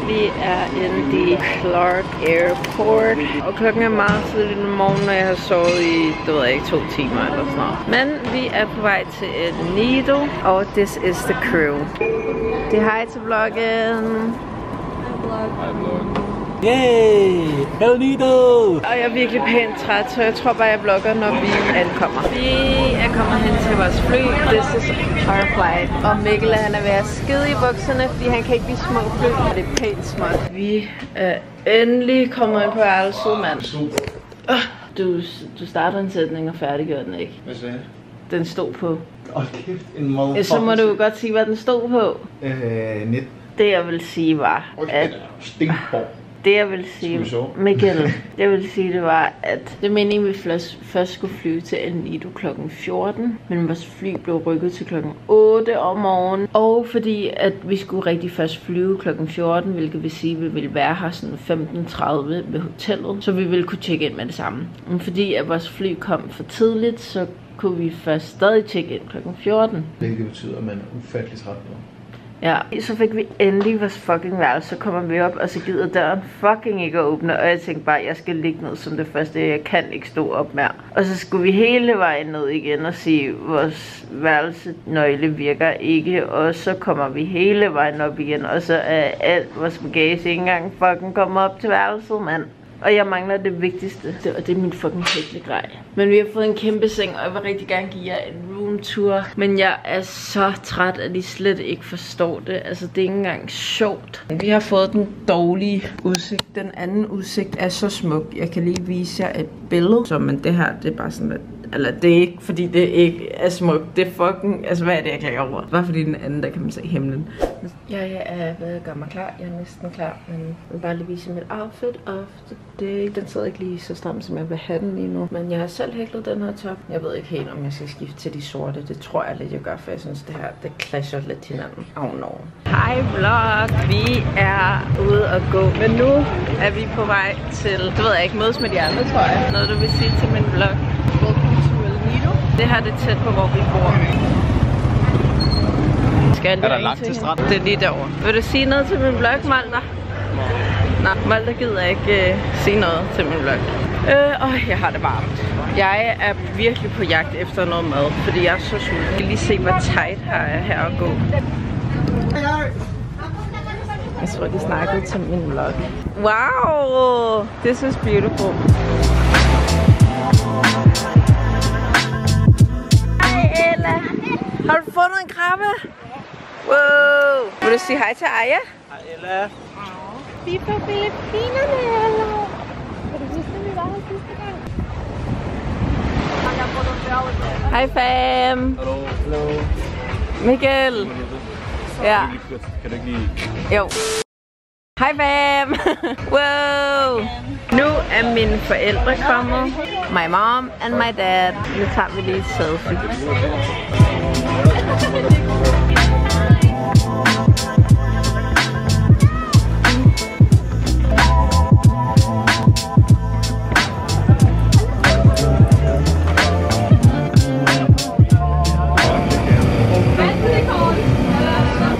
Vi er inde i Clark Airport, og klokken er meget tidligt om morgenen, og jeg har sovet i, det ved jeg ikke, 2 timer eller sådan noget. Men vi er på vej til El Nido, og this is the crew. Det hej til vloggen. Hej vlog. Yay! El Nido! Og jeg er virkelig pænt træt, så jeg tror bare, jeg vlogger, når vi ankommer. Vi er kommet hen til vores fly. This is our flight. Og Mikkel, han er ved at skide i bukserne, fordi han kan ikke lide små fly. Det er pænt småt. Vi er endelig kommet ind på værelset, mand. Du starter en sætning og færdiggør den ikke. Hvad sagde jeg? Den stod på. Kæft, en motherfucker. Så må du godt sige, hvad den stod på. 19. Det jeg vil sige var, at... Stinkborg. Det jeg vil sige, Mikkel, det jeg vil sige, det var, at det meningen, vi først skulle flyve til El Nido klokken 14, men vores fly blev rykket til klokken 8 om morgenen. Og fordi at vi skulle rigtig først flyve klokken 14, hvilket vil sige, at vi ville være her sådan 15:30 ved hotellet, så vi ville kunne tjekke ind med det samme. Men fordi at vores fly kom for tidligt, så kunne vi først stadig tjekke ind klokken 14. Hvilket betyder, at man er ufattelig træt nu. Ja, så fik vi endelig vores fucking værelse, så kommer vi op, og så gider døren fucking ikke at åbne, og jeg tænkte bare, at jeg skal ligge ned som det første, jeg kan ikke stå op mere. Og så skulle vi hele vejen ned igen og sige, vores værelsenøgle virker ikke, og så kommer vi hele vejen op igen, og så er alt vores bagage ikke engang fucking kommet op til værelset, mand. Og jeg mangler det vigtigste, og det er min fucking hæklegrej. Men vi har fået en kæmpe seng, og jeg vil rigtig gerne give jer en roomtour. Men jeg er så træt, at I slet ikke forstår det. Altså, det er ikke engang sjovt. Vi har fået den dårlige udsigt. Den anden udsigt er så smuk. Jeg kan lige vise jer et billede. Så, men det her, det er bare sådan lidt... Eller det er ikke, fordi det ikke er smukt. Det er fucking... Altså, hvad er det, jeg klager over? Bare fordi den anden, der kan man se himlen. Jeg er ved at gøre mig klar. Jeg er næsten klar. Men jeg vil bare lige vise mit outfit. Og den sidder ikke lige så stramt, som jeg vil have den lige nu. Men jeg har selv hæklet den her top. Jeg ved ikke helt, om jeg skal skifte til de sorte. Det tror jeg lidt, jeg gør, for jeg synes, det her, det clasher lidt til hinanden. Oh no. Hej vlog. Vi er ude at gå. Men nu er vi på vej til... Det ved jeg ikke, mødes med de andre, tror jeg. Noget, du vil sige til min vlog? Det her det er tæt på, hvor vi bor. Skal er der langt til stranden? Det er lige derovre. Vil du sige noget til min vlog, Malter? Nej, Malter gider ikke sige noget til min vlog. Jeg har det varmt. Jeg er virkelig på jagt efter noget mad, fordi jeg er så sulten. Jeg kan lige se, hvor tight her er her at gå. Jeg tror, de snakkede til min vlog. Wow! This is beautiful. Har du fundet en krabbe? Wow! Vil du sige hej til Aya? Hej Ella. Vi er på Filippinerne, hallo! Kan du huske, at vi var her sidste gang? Hej fam! Hallo. Mikkel! Ja. Kan du ikke lige... Jo. Hej fam! Wow! Nu er mine forældre kommet. My mom and my dad. Nu tager vi lige et selfie.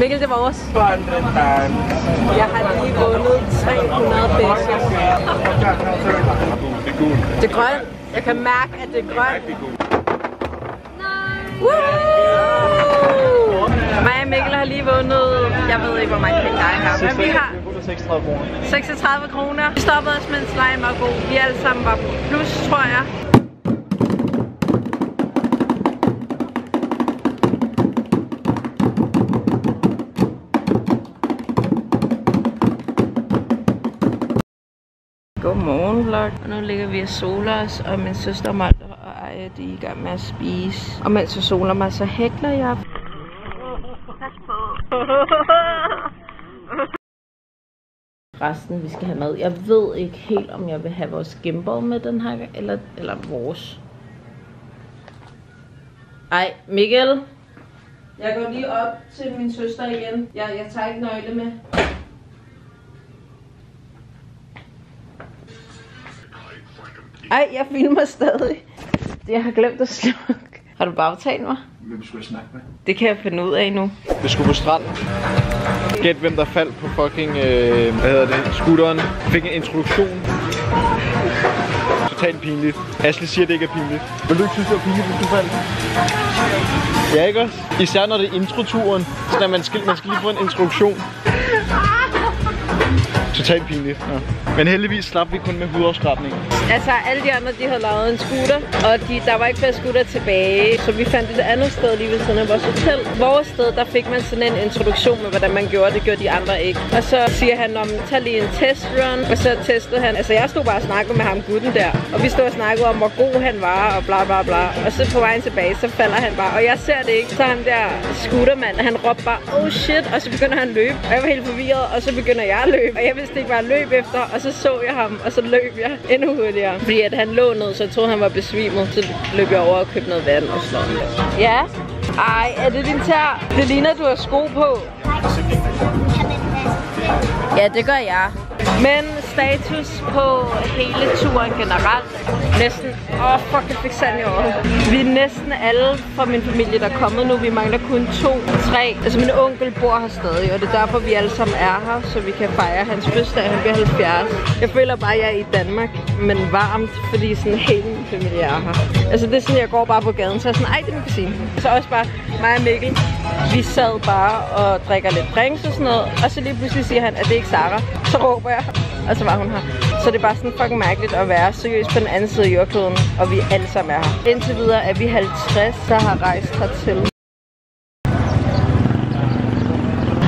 Mikkel, det var vores. Jeg har lige vundet 300 pesos. Det er gult. Det er grønt. Jeg kan mærke, at det er grønt. Mig og Mikkel har lige vundet, jeg ved ikke, hvor mange penge der er her, men vi har 36 kroner. Vi stoppede os, mens lejen var god. Vi alle sammen var på plus, tror jeg. Godmorgen vlog. Og nu ligger vi og soler os, og min søster Malte og Aya, de er i gang med at spise. Og mens jeg soler mig, så hækler jeg. Pas på. Resten vi skal have med. Jeg ved ikke helt, om jeg vil have vores gimbal med den her, eller vores. Ej, Mikkel. Jeg går lige op til min søster igen. Jeg tager ikke nøgle med. Ej, jeg filmer stadig. Jeg har glemt at slukke. Har du bare aftalt mig? Hvem skulle jeg snakke med? Det kan jeg finde ud af nu. Vi skulle på stranden. Gæt hvem der faldt på fucking, hvad hedder det, scooteren. Fik en introduktion. Totalt pinligt. Ashley siger, det ikke er pinligt. Vil du ikke synes, det var pinligt, hvis du faldt? Ja, ikke også? Især når det er introturen. Så man skal lige få en introduktion. Totalt pinligt. Ja. Men heldigvis slap vi kun med hudafskrabning. Altså, alle de andre, de havde lavet en scooter, og der var ikke flere scooter tilbage. Så vi fandt et andet sted lige ved siden af vores hotel. Vores sted, der fik man sådan en introduktion med, hvordan man gjorde. Det gjorde de andre ikke. Og så siger han, tag lige en testrun. Og så testede han. Altså, jeg stod bare og snakkede med ham, gutten der. Og vi stod og snakkede om, hvor god han var, og bla bla bla. Og så på vejen tilbage, så falder han bare. Og jeg ser det ikke. Så han der scootermand, han råbte bare, oh shit. Og så begynder han at løbe. Og jeg var helt forvirret, og så begynder jeg at løbe. Og jeg vidste ikke, hvad jeg løb efter. Og så jeg ham, og så løb jeg endnu hurtigere. Fordi at han lå ned, så jeg troede, han var besvimet. Så løb jeg over og købte noget vand og sådan noget. Ja? Ej, er det din tær? Det ligner, du har sko på. Ja, det gør jeg. Men status på hele turen generelt. Næsten... fuck, jeg fik sand i øjet. Vi er næsten alle fra min familie, der er kommet nu. Vi mangler kun 2, 3. Altså min onkel bor her stadig, og det er derfor, vi alle sammen er her, så vi kan fejre hans fødselsdag. Han bliver 70. Jeg føler bare, at jeg er i Danmark, men varmt, fordi sådan hele min familie er her. Altså det er sådan, jeg går bare på gaden, så er jeg sådan, ej, det er min kusine. Så også bare mig og Mikkel. Vi sad bare og drikker lidt drinks og sådan noget, og så lige pludselig siger han, at det ikke er Sarah. Så råber jeg, og så var hun her. Så det er bare sådan fucking mærkeligt at være seriøst på den anden side af jordkloden, og vi alle sammen er her. Indtil videre er vi 50, der har rejst hertil.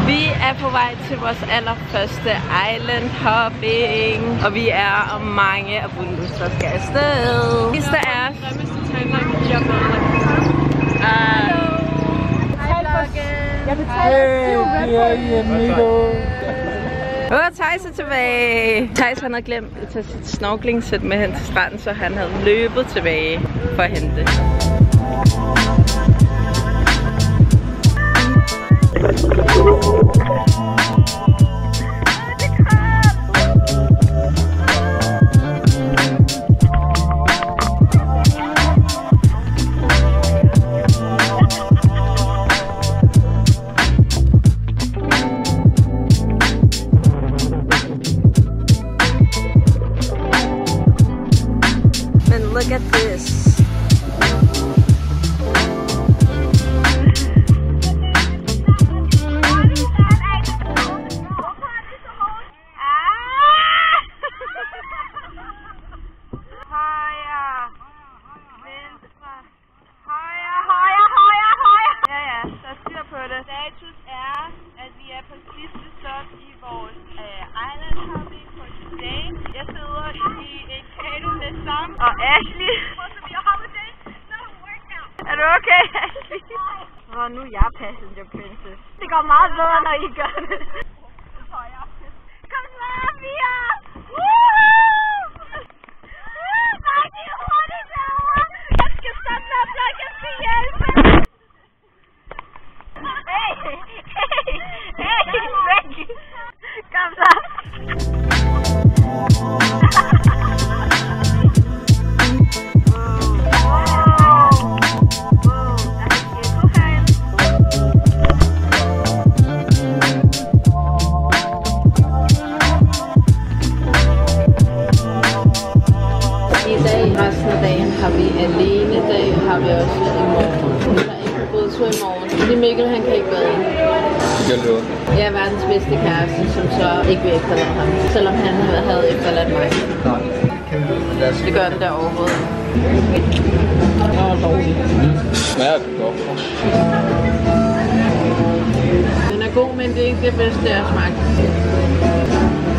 Vi er på vej til vores allerførste island hopping, og vi er om mange af Bundus, der skal afsted. Hvis der er... Jeg Thijs er tilbage. Thijs han havde glemt at tage sit snorklingsæt med hen til stranden, så han havde løbet tilbage for at hente det. Look at this. Status er, at vi er på sidste stop i vores island hopping for today. Jeg sidder i et kano med Sam og Ashley. Er du okay, Ashley? Nu er jeg passenger princess. Det går meget bedre, når I gør det. Kom så, Mia! Nej, det er hurtigt derovre! Jeg skal stoppe med at blokke til hjælp! Hey, kom så! I dag, resten af dagen, har vi alene dag, har vi også i morgen. Der er ikke bådtur i morgen, fordi Mikkel han kan ikke bade. Jeg er verdens bedste kæreste, som så ikke vil efterlade ham, selvom han havde efterladt mig. Det gør den der overhovedet. Smager det godt. Den er god, men det er ikke det bedste, jeg har smagt.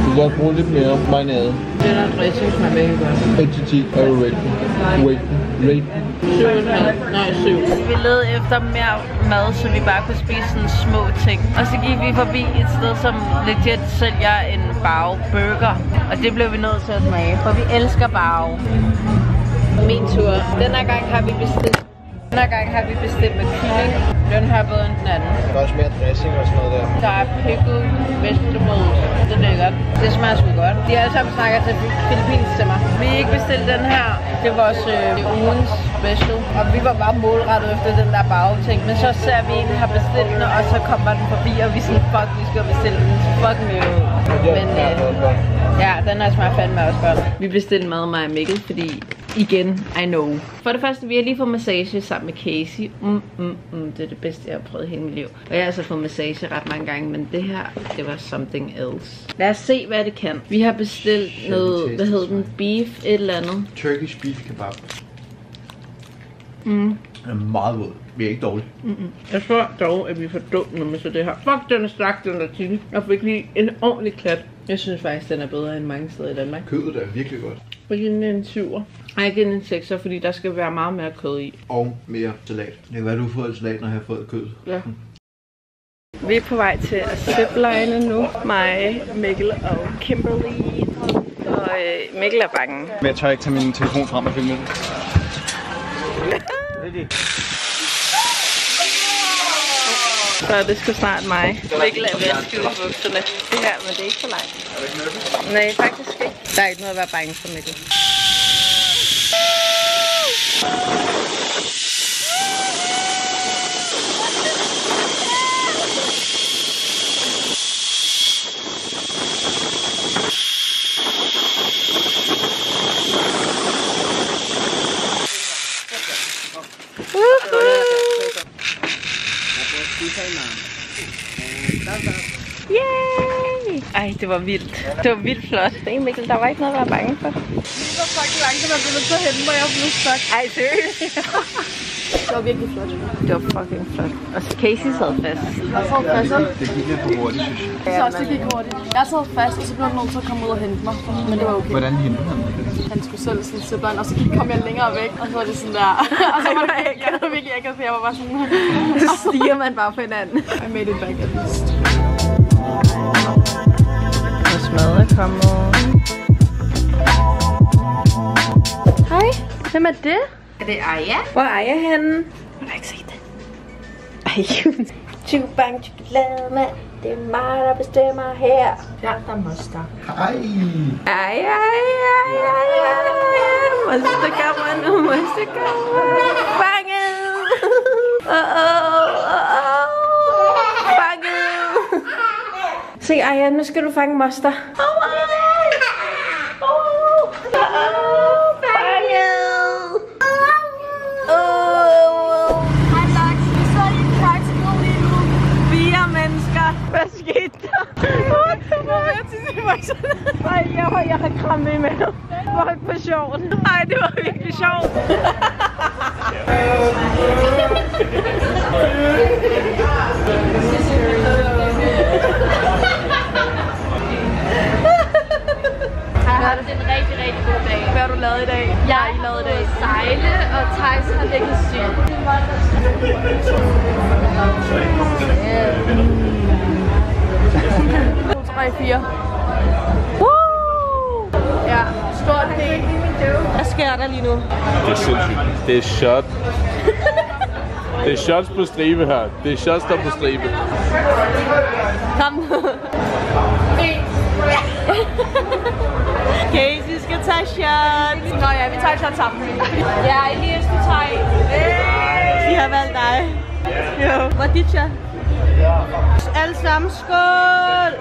Du kan godt bruge lidt mere marinade. Den der dressing smager virkelig godt. 1-10 er du rate. 7. Vi led efter mere mad, så vi bare kunne spise sådan små ting. Og så gik vi forbi et sted, som legit sælger en burger. Og det blev vi nødt til at smage, for vi elsker bao. Min tur. Den her gang har vi bestilt med kylling. Den her er bedre end den anden. Der er også mere dressing og sådan noget der. Der er pickled vegetables. Det er lækkert. Det smager sgu godt. De alle sammen snakker til filippinsk til mig. Vi har ikke bestilt den her. Det var vores ugens special. Og vi var bare målrettet efter den der bagting. Men så ser vi en har bestilt den, og så kommer den forbi, og vi sådan, fuck, vi skal bestille den. Så fucking jo. Men ja, den her smager fandme også godt. Vi bestilte mad mig og Mikkel, fordi igen, I know. For det første, vi har lige fået massage sammen med Casey. Det er det bedste, jeg har prøvet i hele mit liv. Og jeg har altså fået massage ret mange gange, men det her, det var something else. Lad os se, hvad det kan. Vi har bestilt noget, hvad hedder den? Beef, et eller andet. Turkish beef kebab. Den er meget våd. Vi er ikke dårlige. Jeg tror dog, at vi får dumt med så det her. Fuck, den er stærk, den der chili. Jeg fik lige en ordentlig klat. Jeg synes faktisk, den er bedre end mange steder i Danmark. Kødet er virkelig godt. Fordi den er en 7'er. Ej, ikke en 6'er, fordi der skal være meget mere kød i. Og mere salat. Det kan være, du har fået salat, når jeg har fået kød. Ja. Vi er på vej til at zipline nu. Mig, Mikkel og Kimberly. Og Mikkel er bange. Men jeg tør ikke tage min telefon frem og filme det. Så det skal snart mig. Mikkel er ved at skide bukserne. Det her, men det er ikke så langt. Nej, faktisk ikke. Der er ikke noget at være bange for, Mikkel. Yay! Ej, det var vildt. Det var vildt flot. Det er Mikkel, der var ikke noget at være bange for. Det var fucking langsomt, at det var så hen, hvor jeg blev stak. Ej, seriøst? Det var virkelig flot. Det var fucking flot. Og Casey sad fast. Jeg sad fast. Det gik lidt for hurtigt, synes jeg. Jeg synes også, det gik hurtigt. Jeg sad fast, og så blev han nødt til at komme ud og hente mig. Men det var okay. Hvordan hentede han? Han skulle selv sådan zipline, og så kom jeg længere væk, og så var det sådan der. Og så var det virkelig ikke, for jeg var bare sådan. Så stiger man bare på hinanden. I made it back at least. Mad er kommet. Hej, hvem er det? Er det Aya? Hvor er Aya henne? Jeg har ikke set det. Ej, Chubang chokolade, mand. Det er mig, der bestemmer her. Ja, der er moster. Hej! Aya. Moster kommer nu, moster kommer. Fanget! Fanget! Se, Aya, nu skal du fange moster. Hvad skete der? Ej, jeg har krammet i maven. Det var ikke for sjovt. Ej, det var virkelig sjovt. Det er en rigtig, rigtig god dag. Hvad har du lavet i dag? Jeg har lavet det sejle, og Thijs har ligget syg. 2, 3, 4. Ja, stort D. Hvad sker der lige nu? Det er sindssygt. Det er shot. Det er shots på stribe her. Det er shots der på stribe. Kom. Casey skal tage shots. Nå ja, vi tager shot sammen. Ja, Elias, du tager en. De har valgt dig. Jo. Hvor er dit shot? Alle sammen skål!